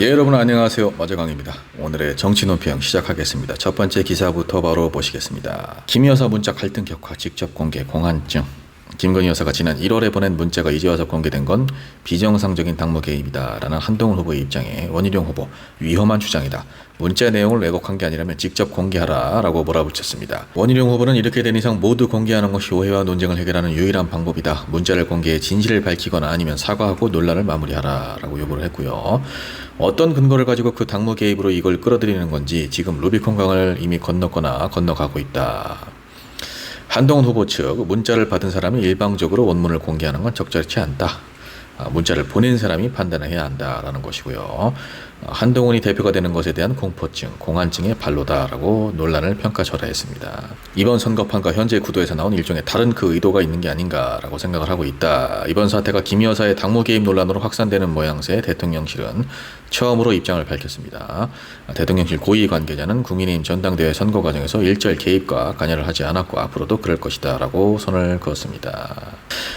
예, 여러분 안녕하세요. 마재광입니다. 오늘의 정치 논평 시작하겠습니다. 첫 번째 기사부터 바로 보시겠습니다. 김 여사 문자 갈등 격화 직접 공개 공안증. 김건희 여사가 지난 1월에 보낸 문자가 이제 와서 공개된 건 비정상적인 당무 개입이다 라는 한동훈 후보의 입장에 원희룡 후보 위험한 주장이다. 문자 내용을 왜곡한 게 아니라면 직접 공개하라 라고 몰아붙였습니다. 원희룡 후보는 이렇게 된 이상 모두 공개하는 것이 오해와 논쟁을 해결하는 유일한 방법이다. 문자를 공개해 진실을 밝히거나 아니면 사과하고 논란을 마무리하라 라고 요구를 했고요. 어떤 근거를 가지고 그 당무 개입으로 이걸 끌어들이는 건지 지금 루비콘강을 이미 건넜거나 건너가고 있다. 한동훈 후보 측 문자를 받은 사람이 일방적으로 원문을 공개하는 건 적절치 않다. 문자를 보낸 사람이 판단해야 한다라는 것이고요. 한동훈이 대표가 되는 것에 대한 공포증, 공안증의 발로다라고 논란을 평가절하했습니다. 이번 선거판과 현재 구도에서 나온 일종의 다른 그 의도가 있는 게 아닌가라고 생각을 하고 있다. 이번 사태가 김 여사의 당무 개입 논란으로 확산되는 모양새 대통령실은 처음으로 입장을 밝혔습니다. 대통령실 고위 관계자는 국민의힘 전당대회 선거 과정에서 일절 개입과 관여를 하지 않았고 앞으로도 그럴 것이다 라고 선을 그었습니다.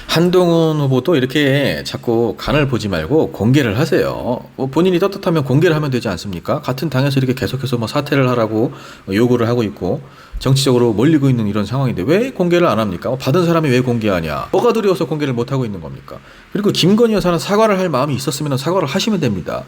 한동훈 후보도 이렇게 자꾸 간을 보지 말고 공개를 하세요. 본인이 떳떳하면 공개를 하면 되지 않습니까? 같은 당에서 이렇게 계속해서 사퇴를 하라고 요구를 하고 있고 정치적으로 몰리고 있는 이런 상황인데 왜 공개를 안 합니까? 받은 사람이 왜 공개하냐? 뭐가 두려워서 공개를 못 하고 있는 겁니까? 그리고 김건희 여사는 사과를 할 마음이 있었으면 사과를 하시면 됩니다.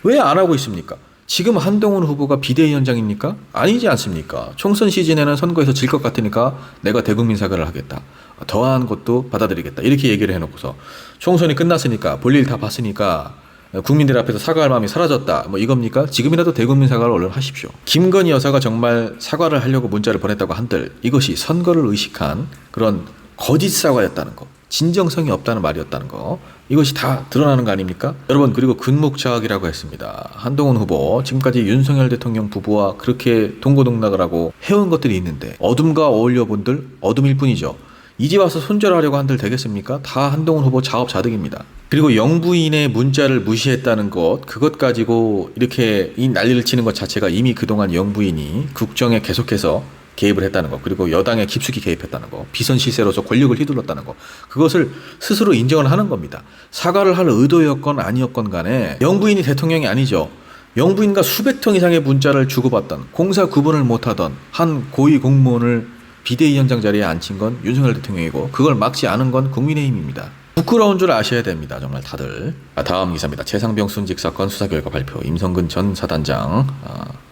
왜 안 하고 있습니까? 지금 한동훈 후보가 비대위원장입니까? 아니지 않습니까? 총선 시즌에는 선거에서 질 것 같으니까 내가 대국민 사과를 하겠다. 더한 것도 받아들이겠다. 이렇게 얘기를 해놓고서 총선이 끝났으니까 볼일 다 봤으니까 국민들 앞에서 사과할 마음이 사라졌다. 이겁니까? 지금이라도 대국민 사과를 얼른 하십시오. 김건희 여사가 정말 사과를 하려고 문자를 보냈다고 한들 이것이 선거를 의식한 그런 거짓 사과였다는 거. 진정성이 없다는 말이었다는 거. 이것이 다 드러나는 거 아닙니까? 여러분, 그리고 근묵자학이라고 했습니다. 한동훈 후보 지금까지 윤석열 대통령 부부와 그렇게 동고동락을 하고 해온 것들이 있는데 어둠과 어울려 본들 어둠일 뿐이죠. 이제 와서 손절하려고 한들 되겠습니까? 다 한동훈 후보 자업자득입니다. 그리고 영부인의 문자를 무시했다는 것, 그것 가지고 이렇게 이 난리를 치는 것 자체가 이미 그동안 영부인이 국정에 계속해서 개입을 했다는 거, 그리고 여당에 깊숙이 개입했다는 거, 비선 실세로서 권력을 휘둘렀다는 거, 그것을 스스로 인정을 하는 겁니다. 사과를 할 의도였건 아니었건 간에 영부인이 대통령이 아니죠. 영부인과 수백 통 이상의 문자를 주고받던, 공사 구분을 못하던 한 고위 공무원을 비대위원장 자리에 앉힌 건 윤석열 대통령이고 그걸 막지 않은 건 국민의힘입니다. 부끄러운 줄 아셔야 됩니다. 정말 다들. 다음 기사입니다. 최상병 순직 사건 수사 결과 발표. 임성근 전 사단장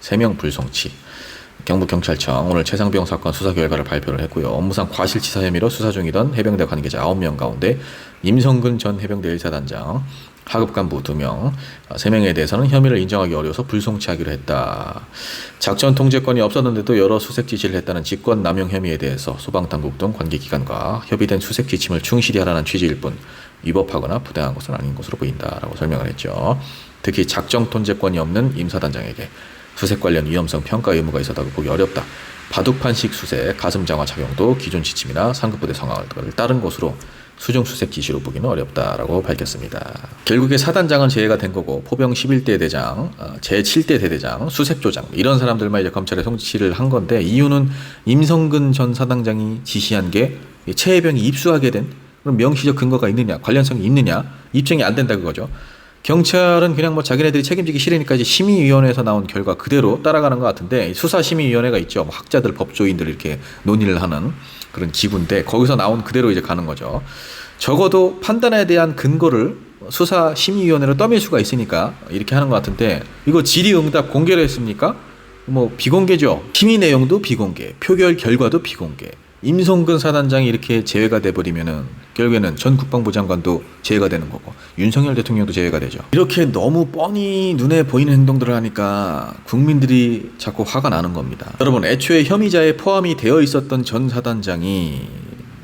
3명 불송치. 경북경찰청 오늘 최상병 사건 수사 결과를 발표를 했고요. 업무상 과실치사 혐의로 수사 중이던 해병대 관계자 9명 가운데 임성근 전 해병대 1사단장, 하급 간부 2명, 3명에 대해서는 혐의를 인정하기 어려워서 불송치하기로 했다. 작전 통제권이 없었는데도 여러 수색 지시를 했다는 직권 남용 혐의에 대해서 소방당국 등 관계기관과 협의된 수색 지침을 충실히 하라는 취지일 뿐 위법하거나 부당한 것은 아닌 것으로 보인다라고 설명을 했죠. 특히 작전 통제권이 없는 임 사단장에게 수색 관련 위험성 평가 의무가 있었다고 보기 어렵다. 바둑판식 수색, 가슴 장화 착용도 기존 지침이나 상급부대 상황을 따른 것으로 수중 수색 지시로 보기는 어렵다라고 밝혔습니다. 결국에 사단장은 제외가 된 거고 포병 11대 대장, 제7대 대대장, 수색조장 이런 사람들만 이제 검찰에 송치를 한 건데 이유는 임성근 전 사단장이 지시한 게 최해병이 입수하게 된 그런 명시적 근거가 있느냐, 관련성이 있느냐, 입증이 안 된다 그거죠. 경찰은 그냥 자기네들이 책임지기 싫으니까 이제 심의위원회에서 나온 결과 그대로 따라가는 것 같은데 수사심의위원회가 있죠. 학자들, 법조인들 이렇게 논의를 하는 그런 기구인데 거기서 나온 그대로 이제 가는 거죠. 적어도 판단에 대한 근거를 수사심의위원회로 떠밀 수가 있으니까 이렇게 하는 것 같은데 이거 질의응답 공개를 했습니까? 비공개죠. 심의 내용도 비공개, 표결 결과도 비공개. 임성근 사단장이 이렇게 제외가 돼버리면은 결국에는 전 국방부 장관도 제외가 되는 거고 윤석열 대통령도 제외가 되죠. 이렇게 너무 뻔히 눈에 보이는 행동들을 하니까 국민들이 자꾸 화가 나는 겁니다. 여러분, 애초에 혐의자에 포함이 되어 있었던 전 사단장이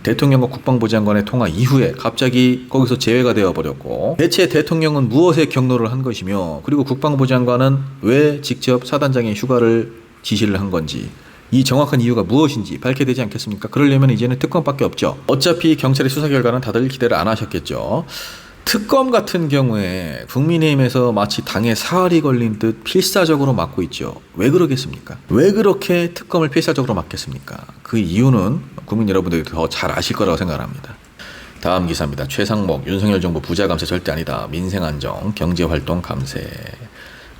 대통령과 국방부 장관의 통화 이후에 갑자기 거기서 제외가 되어버렸고 대체 대통령은 무엇에 경로를 한 것이며 그리고 국방부 장관은 왜 직접 사단장의 휴가를 지시를 한 건지 이 정확한 이유가 무엇인지 밝혀야 되지 않겠습니까? 그러려면 이제는 특검밖에 없죠. 어차피 경찰의 수사 결과는 다들 기대를 안 하셨겠죠. 특검 같은 경우에 국민의힘에서 마치 당에 사활이 걸린 듯 필사적으로 맡고 있죠. 왜 그러겠습니까? 왜 그렇게 특검을 필사적으로 맡겠습니까? 그 이유는 국민 여러분들이 더 잘 아실 거라고 생각합니다. 다음 기사입니다. 최상목, 윤석열 정부 부자 감세 절대 아니다. 민생 안정, 경제 활동 감세.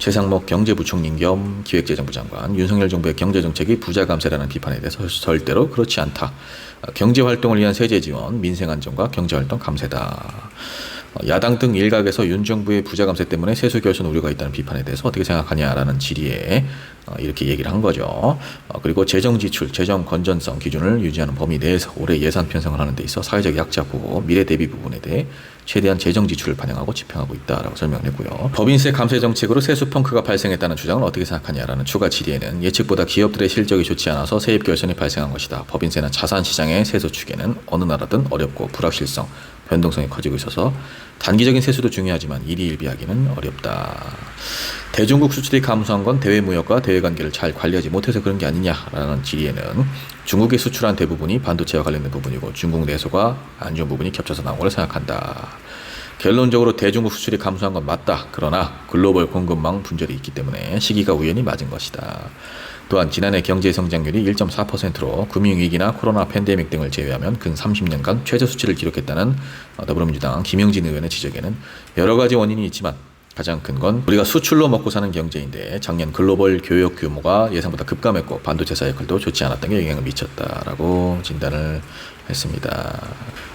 최상목 경제부총리 겸 기획재정부 장관, 윤석열 정부의 경제정책이 부자 감세라는 비판에 대해서 절대로 그렇지 않다. 경제활동을 위한 세제 지원, 민생안정과 경제활동 감세다. 야당 등 일각에서 윤 정부의 부자 감세 때문에 세수 결손 우려가 있다는 비판에 대해서 어떻게 생각하냐라는 질의에 이렇게 얘기를 한 거죠. 그리고 재정 지출, 재정 건전성 기준을 유지하는 범위 내에서 올해 예산 편성을 하는 데 있어 사회적 약자 보호, 미래 대비 부분에 대해 최대한 재정 지출을 반영하고 집행하고 있다라고 설명을 했고요. 법인세 감세 정책으로 세수 펑크가 발생했다는 주장을 어떻게 생각하냐라는 추가 질의에는 예측보다 기업들의 실적이 좋지 않아서 세입 결손이 발생한 것이다. 법인세나 자산 시장의 세수 추계는 어느 나라든 어렵고 불확실성, 변동성이 커지고 있어서 단기적인 세수도 중요하지만 일희일비하기는 어렵다. 대중국 수출이 감소한 건 대외 무역과 대외 관계를 잘 관리하지 못해서 그런 게 아니냐라는 질의에는 중국에 수출한 대부분이 반도체와 관련된 부분이고 중국 내수가 안 좋은 부분이 겹쳐서 나온 걸로 생각한다. 결론적으로 대중국 수출이 감소한 건 맞다. 그러나 글로벌 공급망 분절이 있기 때문에 시기가 우연히 맞은 것이다. 또한 지난해 경제 성장률이 1.4%로 금융위기나 코로나 팬데믹 등을 제외하면 근 30년간 최저 수치를 기록했다는 더불어민주당 김영진 의원의 지적에는 여러 가지 원인이 있지만 가장 큰 건 우리가 수출로 먹고 사는 경제인데 작년 글로벌 교역 규모가 예상보다 급감했고 반도체 사이클도 좋지 않았던 게 영향을 미쳤다라고 진단을 했습니다.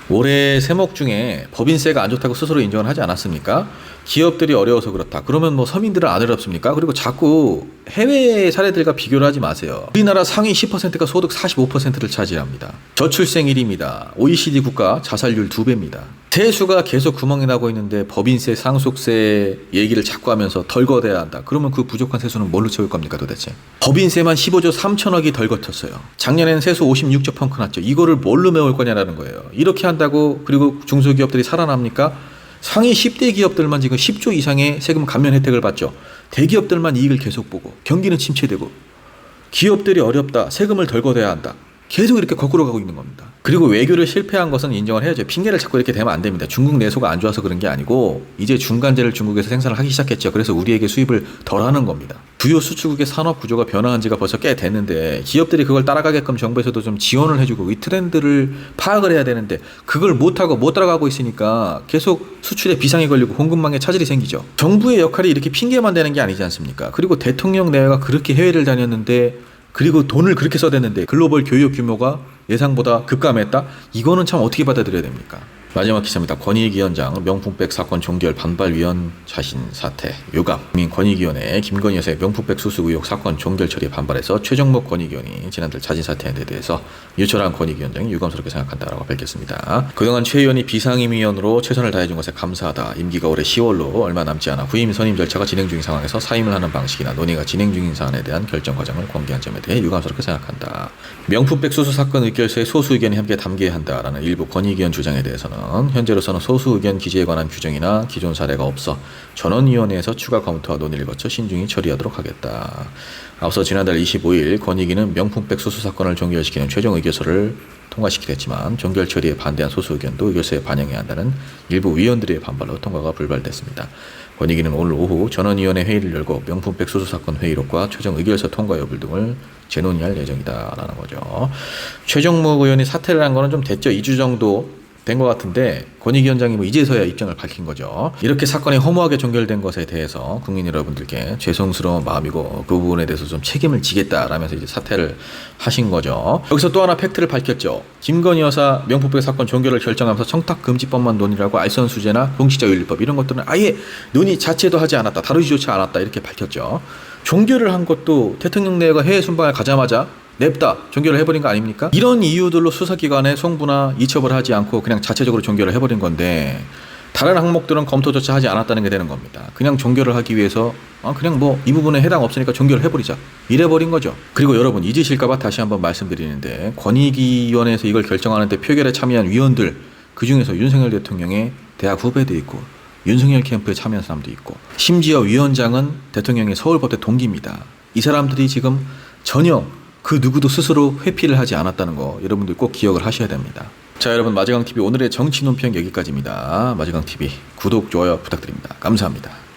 올해 세목 중에 법인세가 안 좋다고 스스로 인정을 하지 않았습니까? 기업들이 어려워서 그렇다. 그러면 뭐 서민들은 안 어렵습니까? 그리고 자꾸 해외 사례들과 비교를 하지 마세요. 우리나라 상위 10%가 소득 45%를 차지합니다. 저출생 1위입니다. OECD 국가 자살률 2배입니다. 세수가 계속 구멍이 나고 있는데 법인세, 상속세 얘기를 자꾸 하면서 덜 걷어야 한다. 그러면 그 부족한 세수는 뭘로 채울 겁니까 도대체? 법인세만 15조 3천억이 덜 걷혔어요. 작년에는 세수 56조 펑크 났죠. 이거를 뭘로 메울 거냐라는 거예요. 이렇게 한다고 그리고 중소기업들이 살아납니까? 상위 10대 기업들만 지금 10조 이상의 세금 감면 혜택을 받죠. 대기업들만 이익을 계속 보고 경기는 침체되고 기업들이 어렵다. 세금을 덜 걷어야 한다. 계속 이렇게 거꾸로 가고 있는 겁니다. 그리고 외교를 실패한 것은 인정을 해야죠. 핑계를 자꾸 이렇게 대면 안 됩니다. 중국 내수가 안 좋아서 그런 게 아니고 이제 중간재를 중국에서 생산을 하기 시작했죠. 그래서 우리에게 수입을 덜 하는 겁니다. 주요 수출국의 산업 구조가 변화한 지가 벌써 꽤 됐는데 기업들이 그걸 따라가게끔 정부에서도 좀 지원을 해주고 이 트렌드를 파악을 해야 되는데 그걸 못하고 못 따라가고 있으니까 계속 수출에 비상이 걸리고 공급망에 차질이 생기죠. 정부의 역할이 이렇게 핑계만 대는 게 아니지 않습니까? 그리고 대통령 내외가 그렇게 해외를 다녔는데 그리고 돈을 그렇게 써댔는데 글로벌 교역 규모가 예상보다 급감했다? 이거는 참 어떻게 받아들여야 됩니까? 마지막 기사입니다. 권익위원장 명품백 사건 종결 반발위원 자신 사퇴 유감. 권익위원회 김건희 여사의 명품백 수수 의혹 사건 종결 처리에 반발해서 최정목 권익위원이 지난달 자진 사퇴한 데 대해서 유철한 권익위원장이 유감스럽게 생각한다라고 밝혔습니다. 그동안 최 의원이 비상임위원으로 최선을 다해준 것에 감사하다. 임기가 올해 10월로 얼마 남지 않아 후임 선임 절차가 진행 중인 상황에서 사임을 하는 방식이나 논의가 진행 중인 사안에 대한 결정 과정을 공개한 점에 대해 유감스럽게 생각한다. 명품백 수수 사건 의결서에 소수 의견이 함께 담겨야 한다라는 일부 권익위원 주장에 대해서는 현재로서는 소수 의견 기재에 관한 규정이나 기존 사례가 없어 전원위원회에서 추가 검토와 논의를 거쳐 신중히 처리하도록 하겠다. 앞서 지난달 25일 권익위는 명품백 수수 사건을 종결시키는 최종 의결서를 통과시키려 했지만 종결 처리에 반대한 소수 의견도 의결서에 반영해야 한다는 일부 위원들의 반발로 통과가 불발됐습니다. 권익위는 오늘 오후 전원위원회 회의를 열고 명품백 수수 사건 회의록과 최종 의결서 통과 여부 등을 재논의할 예정이다라는 거죠. 최정무 의원이 사퇴를 한 거는 좀 됐죠. 2주 정도 된 것 같은데 권익위원장이 뭐 이제서야 입장을 밝힌 거죠. 이렇게 사건이 허무하게 종결된 것에 대해서 국민 여러분들께 죄송스러운 마음이고 그 부분에 대해서 좀 책임을 지겠다라면서 이제 사퇴를 하신 거죠. 여기서 또 하나 팩트를 밝혔죠. 김건희 여사 명품백 사건 종결을 결정하면서 청탁금지법만 논의라고 알선수재나 공직자윤리법 이런 것들은 아예 논의 자체도 하지 않았다. 다루지조차 않았다. 이렇게 밝혔죠. 종결을 한 것도 대통령 내외가 해외 순방을 가자마자 냅다 종결을 해버린 거 아닙니까? 이런 이유들로 수사기관에 송부나 이첩을 하지 않고 그냥 자체적으로 종결을 해버린 건데 다른 항목들은 검토조차 하지 않았다는 게 되는 겁니다. 그냥 종결을 하기 위해서 그냥 뭐 이 부분에 해당 없으니까 종결을 해버리자 이래버린 거죠. 그리고 여러분 잊으실까봐 다시 한번 말씀드리는데 권익위원회에서 이걸 결정하는데 표결에 참여한 위원들 그중에서 윤석열 대통령의 대학 후배도 있고 윤석열 캠프에 참여한 사람도 있고 심지어 위원장은 대통령의 서울법대 동기입니다. 이 사람들이 지금 전혀 그 누구도 스스로 회피를 하지 않았다는 거 여러분들 꼭 기억을 하셔야 됩니다. 자 여러분 마제강TV 오늘의 정치 논평 여기까지입니다. 마제강TV 구독, 좋아요 부탁드립니다. 감사합니다.